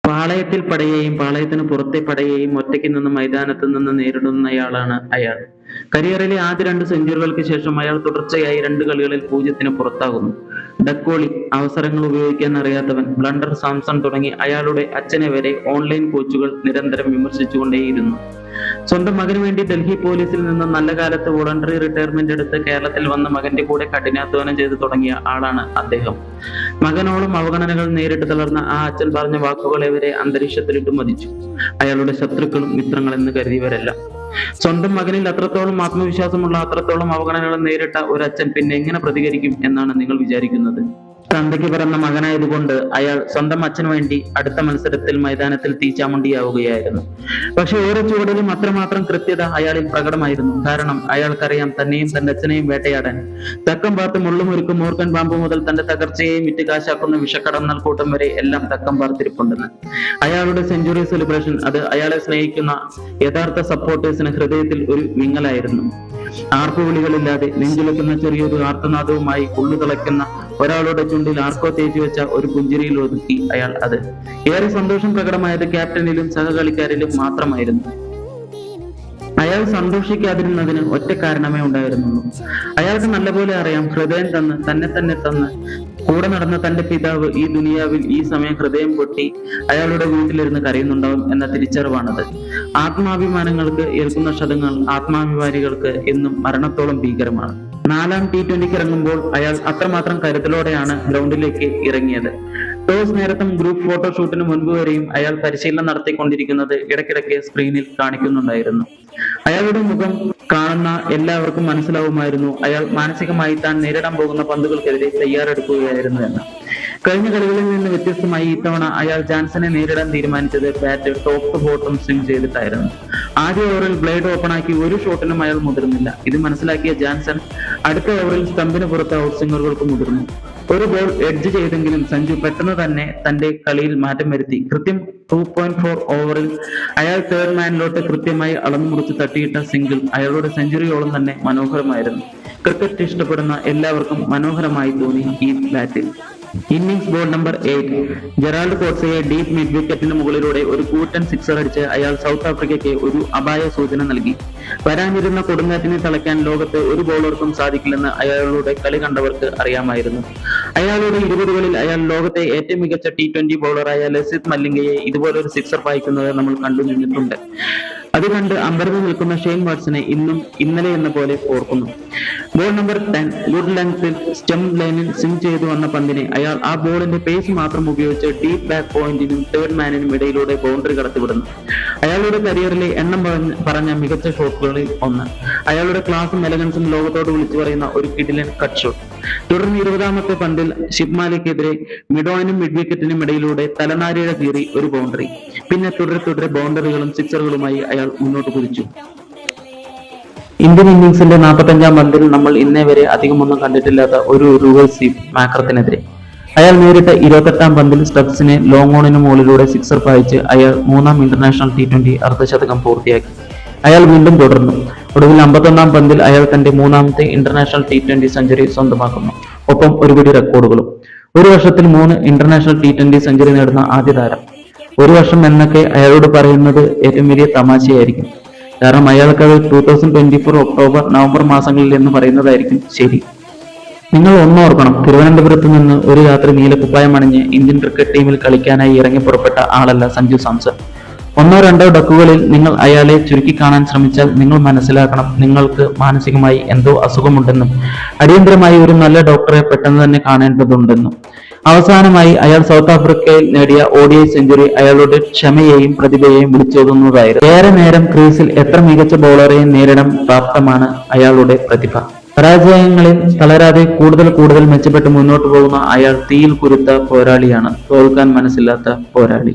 പാളയത്തിൽ പടയെയും പാളയത്തിന് പുറത്തെ പടയെയും ഒറ്റയ്ക്ക് നിന്ന് മൈതാനത്ത് നിന്ന് നേരിടുന്നയാളാണ് അയാൾ. കരിയറിലെ ആദ്യ 2 സെഞ്ചുറികൾക്ക് ശേഷം അയാൾ തുടർച്ചയായി 2 കളികളിൽ 0-ന് പുറത്താകുന്നു. ഡക്കോളി, അവസരങ്ങൾ ഉപയോഗിക്കാൻ അറിയാത്തവൻ, ബ്ലണ്ടർ സാംസൺ തുടങ്ങി അയാളുടെ അച്ഛനെ വരെ ഓൺലൈൻ കോച്ചുകൾ നിരന്തരം വിമർശിച്ചുകൊണ്ടേയിരുന്നു. സ്വന്തം മകന് വേണ്ടി ഡൽഹി പോലീസിൽ നിന്ന് നല്ല കാലത്ത് വോളണ്ടറി റിട്ടയർമെന്റ് എടുത്ത് കേരളത്തിൽ വന്ന മകന്റെ കൂടെ കഠിനാധ്വാനം ചെയ്ത് തുടങ്ങിയ ആളാണ് അദ്ദേഹം. മകനോളം അവഗണനകൾ നേരിട്ട് തളർന്ന ആ അച്ഛൻ പറഞ്ഞ വാക്കുകളെ വരെ അന്തരീക്ഷത്തിലിട്ട് മതിച്ചു. അയാളുടെ ശത്രുക്കളും മിത്രങ്ങളെന്ന് കരുതിയവരെല്ലാം. സ്വന്തം മകനിൽ അത്രത്തോളം ആത്മവിശ്വാസമുള്ള, അത്രത്തോളം അവഗണനകൾ നേരിട്ട ഒരു അച്ഛൻ പിന്നെ എങ്ങനെ പ്രതികരിക്കും എന്നാണ് നിങ്ങൾ വിചാരിക്കുന്നത്? തന്തയ്ക്ക് പിറന്ന മകനായതുകൊണ്ട് അയാൾ സ്വന്തം അച്ഛന് വേണ്ടി അടുത്ത മത്സരത്തിൽ മൈതാനത്തിൽ തീച്ചാമുണ്ടിയാവുകയായിരുന്നു. പക്ഷെ ഓരോ ചുവടിലും അത്രമാത്രം കൃത്യത അയാളിൽ പ്രകടമായിരുന്നു. കാരണം അയാൾക്കറിയാം, തന്നെയും തന്റെ അച്ഛനെയും വേട്ടയാടാൻ തക്കം പാർത്ത് മുള്ളുമുരുക്കും മൂർഖൻ പാമ്പ് മുതൽ തന്റെ തകർച്ചയെയും വിറ്റ് കാശാക്കുന്ന വിഷക്കടന്നൽ കൂട്ടം വരെ എല്ലാം തക്കം പാർത്തിരിപ്പുണ്ടെന്ന്. അയാളുടെ സെഞ്ചുറി സെലിബ്രേഷൻ അത് അയാളെ സ്നേഹിക്കുന്ന യഥാർത്ഥ സപ്പോർട്ടേഴ്സിന് ഹൃദയത്തിൽ ഒരു വിങ്ങലായിരുന്നു. ആർപ്പുവിളികളില്ലാതെ നെഞ്ചിലെത്തുന്ന ചെറിയൊരു ആർത്തനാദവുമായി ഉള്ളു തിളയ്ക്കുന്ന ഒരാളുടെ ചുണ്ടിൽ ആർക്കോ തേച്ചു വെച്ച ഒരു പുഞ്ചിരിയിൽ ഒതുക്കി അയാൾ അത്. ഏറെ സന്തോഷം പ്രകടമായത് ക്യാപ്റ്റനിലും സഹകളിക്കാരിലും മാത്രമായിരുന്നു. അയാൾ സന്തോഷിക്കാതിരുന്നതിന് ഒറ്റ കാരണമേ ഉണ്ടായിരുന്നുള്ളൂ. അയാൾക്ക് നല്ലപോലെ അറിയാം, ഹൃദയം തന്ന് തന്നെ തന്ന് കൂടെ നടന്ന തന്റെ പിതാവ് ഈ ദുനിയാവിൽ ഈ സമയം ഹൃദയം പൊട്ടി അയാളുടെ വീട്ടിലിരുന്ന് കരയുന്നുണ്ടാവും എന്ന തിരിച്ചറിവാണത്. ആത്മാഭിമാനങ്ങൾക്ക് ഏൽക്കുന്ന ക്ഷതങ്ങൾ ആത്മാഭിമാനികൾക്ക് എന്നും മരണത്തോളം ഭീകരമാണ്. 4ാം T20 ഇറങ്ങുമ്പോൾ അയാൾ അത്രമാത്രം കരുതലോടെയാണ് ഗ്രൗണ്ടിലേക്ക് ഇറങ്ങിയത്. ടോസ് നേരത്തും ഗ്രൂപ്പ് ഫോട്ടോഷൂട്ടിന് മുൻപ് വരെയും അയാൾ പരിശീലനം നടത്തിക്കൊണ്ടിരിക്കുന്നത് ഇടയ്ക്കിടയ്ക്ക് സ്ക്രീനിൽ കാണിക്കുന്നുണ്ടായിരുന്നു. അയാളുടെ മുഖം കാണുന്ന എല്ലാവർക്കും മനസ്സിലാവുമായിരുന്നു അയാൾ മാനസികമായി താൻ നേരിടാൻ പോകുന്ന പന്തുകൾക്കെതിരെ തയ്യാറെടുക്കുകയായിരുന്നു എന്ന്. കഴിഞ്ഞ കളികളിൽ നിന്ന് വ്യത്യസ്തമായി ഇത്തവണ അയാൾ ജാൻസനെ നേരിടാൻ തീരുമാനിച്ചത് bat top to bottom swing ചെയ്തിട്ടായിരുന്നു. ആദ്യ ഓവറിൽ ബ്ലേഡ് ഓപ്പണാക്കി ഒരു ഷോട്ടിനും അയാൾ മുതിർന്നില്ല. ഇത് മനസ്സിലാക്കിയ ജാൻസൺ അടുത്ത ഓവറിൽ സ്റ്റമ്പിന് പുറത്ത് ഔട്ട് സ്വിംഗറുകൾക്ക് മുതിർന്നു. ഒരു ബോൾ എഡ്ജ് ചെയ്തെങ്കിലും സഞ്ജു പെട്ടെന്ന് തന്നെ തന്റെ കളിയിൽ മാറ്റം വരുത്തി. കൃത്യം 2.4 ഓവറിൽ അയാൾ തേർഡ് മാനിലോട്ട് കൃത്യമായി അളന്നു മുറിച്ച് തട്ടിയിട്ട സിംഗിൾ അയാളുടെ സെഞ്ചുറിയോളം തന്നെ മനോഹരമായിരുന്നു. ക്രിക്കറ്റ് ഇഷ്ടപ്പെടുന്ന എല്ലാവർക്കും മനോഹരമായി തോന്നി ഈ ബാറ്റിൽ. ഇന്നിംഗ്സ് ബോൾ നമ്പർ 8 ജെറാൾഡ് കോട്സയെ ഡീപ് മിഡ് വിക്കറ്റിന് മുകളിലൂടെ ഒരു കൂറ്റൻ സിക്സർ അടിച്ച് അയാൾ സൗത്ത് ആഫ്രിക്കയ്ക്ക് ഒരു അപായ സൂചന നൽകി. വരാനിരുന്ന കൊടുങ്കാറ്റിനെ തളയ്ക്കാൻ ലോകത്ത് ഒരു ബോളർക്കും സാധിക്കില്ലെന്ന് അയാളുടെ കളി കണ്ടവർക്ക് അറിയാമായിരുന്നു. അയാളുടെ 20കളിൽ അയാൾ ലോകത്തെ ഏറ്റവും മികച്ച T20 ബോളറായ ലസിത് മലിംഗയെ ഇതുപോലൊരു സിക്സർ പായിക്കുന്നത് നമ്മൾ കണ്ടു നിന്നിട്ടുണ്ട്. അത് കണ്ട് അമ്പരന്ന് നിൽക്കുന്ന ഷെയ്ൻ വാട്സനെ ഇന്നും ഇന്നലെ എന്ന പോലെ ഓർക്കുന്നു. ബോൾ നമ്പർ 10 ഗുഡ് ലെങ്ത്തിൽ സ്റ്റംപ് ലൈനിൽ സ്വിംഗ് ചെയ്തു വന്ന പന്തിനെ അയാൾ ആ ബോളിന്റെ പേസ് മാത്രം ഉപയോഗിച്ച് ഡീപ് ബാക്ക് പോയിന്റിനും തേർഡ് മാനിനും ഇടയിലൂടെ ബൗണ്ടറി കടത്തിവിടുന്നു. അയാളുടെ കരിയറിലെ എണ്ണം പറഞ്ഞ മികച്ച ഷോട്ടുകളിൽ ഒന്ന്. അയാളുടെ ക്ലാസും എലഗൻസും ലോകത്തോട് വിളിച്ചു പറയുന്ന ഒരു കിടിലൻ കട്ട് ഷോട്ട്. തുടർന്ന് 20ാമത്തെ പന്തിൽ ഷിബ്മാലിക്കെതിരെ മിഡോയിനും മിഡ് വിക്കറ്റിനും ഇടയിലൂടെ തലനാരിഴ കീറി ഒരു ബൗണ്ടറി. പിന്നെ തുടരെ ബൗണ്ടറികളും സിക്സറുകളുമായി അയാൾ മുന്നോട്ട് കുതിച്ചു. ഇന്ത്യൻ ഇന്നിംഗ്സിന്റെ 45ാം പന്തിൽ നമ്മൾ ഇന്നേ വരെ അധികമൊന്നും കണ്ടിട്ടില്ലാത്ത ഒരു റിവേഴ്സ് സ്വീപ്പ് മാക്രത്തിനെതിരെ അയാൾ നേരിട്ട 28ാം പന്തിൽ സ്റ്റബ്സിനെ ലോങ് ഓണിന് മുകളിലൂടെ സിക്സർ പായിച്ച് അയാൾ 3ാം ഇന്റർനാഷണൽ T20 അർദ്ധശതകം പൂർത്തിയാക്കി. അയാൾ വീണ്ടും തുടർന്നു. ഒടുവിൽ 51ാം പന്തിൽ അയാൾ തന്റെ 3ാമത്തെ ഇന്റർനാഷണൽ T20 സെഞ്ചുറി സ്വന്തമാക്കുന്നു. ഒപ്പം ഒരുപിടി റെക്കോർഡുകളും. ഒരു വർഷത്തിൽ 3 ഇന്റർനാഷണൽ T20 സെഞ്ചുറി നേടുന്ന ആദ്യ താരം. ഒരു വർഷം എന്നൊക്കെ അയാളോട് പറയുന്നത് ഏറ്റവും വലിയ തമാശയായിരിക്കും. കാരണം അയാൾക്കത് 2024 ഒക്ടോബർ നവംബർ മാസങ്ങളിൽ എന്ന് പറയുന്നതായിരിക്കും ശരി. നിങ്ങൾ ഒന്നോർക്കണം, തിരുവനന്തപുരത്ത് നിന്ന് ഒരു രാത്രി നീലക്കുപ്പായം അണിഞ്ഞ് ഇന്ത്യൻ ക്രിക്കറ്റ് ടീമിൽ കളിക്കാനായി ഇറങ്ങി പുറപ്പെട്ട ആളല്ല സഞ്ജു സാംസൺ. 1-2 ഡക്കുകളിൽ നിങ്ങൾ അയാളെ ചുരുക്കി കാണാൻ ശ്രമിച്ചാൽ നിങ്ങൾ മനസ്സിലാക്കണം, നിങ്ങൾക്ക് മാനസികമായി എന്തോ അസുഖമുണ്ടെന്നും അടിയന്തരമായി ഒരു നല്ല ഡോക്ടറെ പെട്ടെന്ന് തന്നെ കാണേണ്ടതുണ്ടെന്നും. അവസാനമായി അയാൾ സൗത്ത് ആഫ്രിക്കയിൽ നേടിയ ODI സെഞ്ചുറി അയാളുടെ ക്ഷമയെയും പ്രതിഭയെയും വിളിച്ചോതുന്നതായിരുന്നു. ഏറെ നേരം ക്രീസിൽ എത്ര മികച്ച ബൗളറെയും നേരിടാൻ പ്രാപ്തമാണ് അയാളുടെ പ്രതിഭ. പരാജയങ്ങളിൽ തളരാതെ കൂടുതൽ മെച്ചപ്പെട്ട് മുന്നോട്ട് പോകുന്ന അയാൾ തീയിൽ കുരുത്ത പോരാളിയാണ്, തോൽക്കാൻ മനസ്സില്ലാത്ത പോരാളി.